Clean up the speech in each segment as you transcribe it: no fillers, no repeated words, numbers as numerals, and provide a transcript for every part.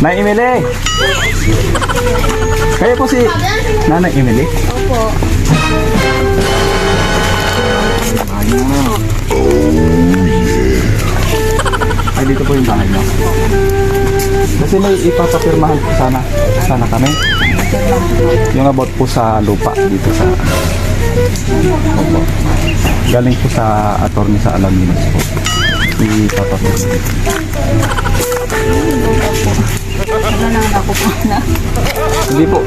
Nay Emily! Kayo po si Nanay Emily? Opo. Ay, dito po yung bahay niyo. Kasi may ipapapirmahan po sana kami. Yung about po sa lupa dito sa... Opo. Galing po sa attorney sa Alaminos po. Ipapapirmahan. Ako po na. Hindi po,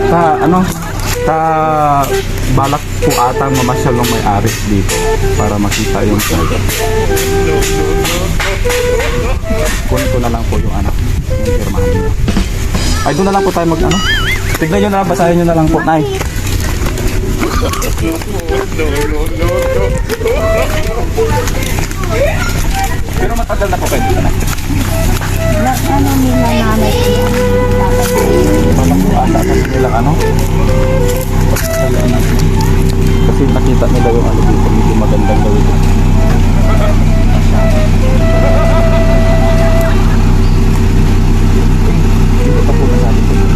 balak po atang mamasyal ng may-ari dito para makita yung site. Kunin ko na lang po yung yung firmahan niyo. Ay, doon na lang po tayo tignan nyo na lang, basahin nyo na lang po, Nay. Pero matagal na po kayo dito, Nay. Ano nila namin? Parang po ata kasi nila pagkakalaan natin. Kasi nakita nila yung dito, medyo magandang gawin. Dito pa po nasabi ko yun.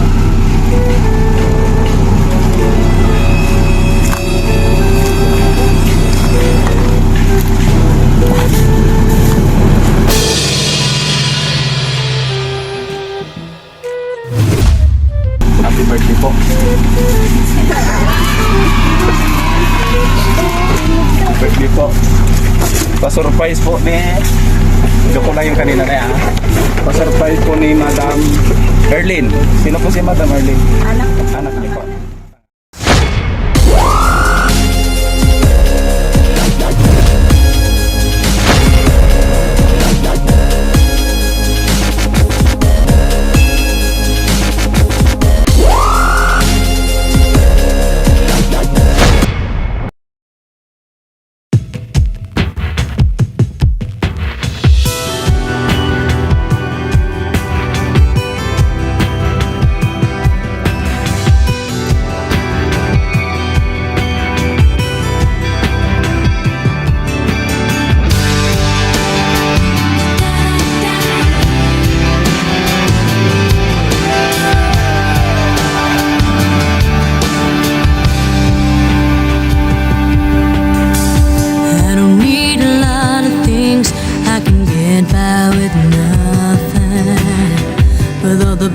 Happy birthday po. Happy birthday po. Pa-surprise po ni... Joke lang yung kanina na yan. Pa-surprise po ni Madam Erlyn. Sino po si Madam Erlyn? Anak niyo po.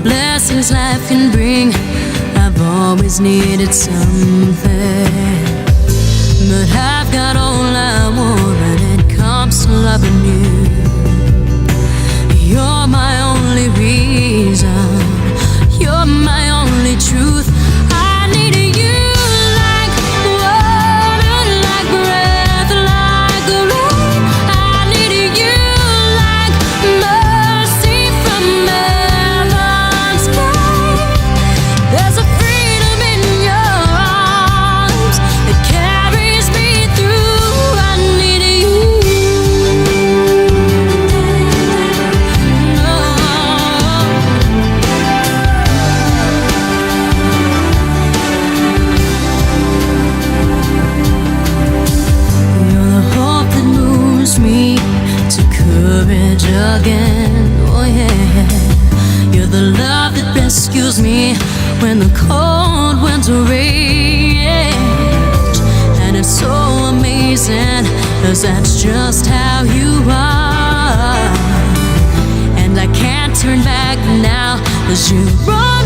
Blessings life can bring, I've always needed something, but I've got all I want when it comes to loving you. You're my only reason, you're my only truth. I need you like water, like breath, like rain. I need you like mercy from heaven's gate. There's a freedom in your arms that carries me through. I need you. You're the hope that moves me to courage again. Oh yeah. You're the love that rescues me when the cold winter rage. And it's so amazing, 'cause that's just how you are. And I can't turn back now, 'cause you brought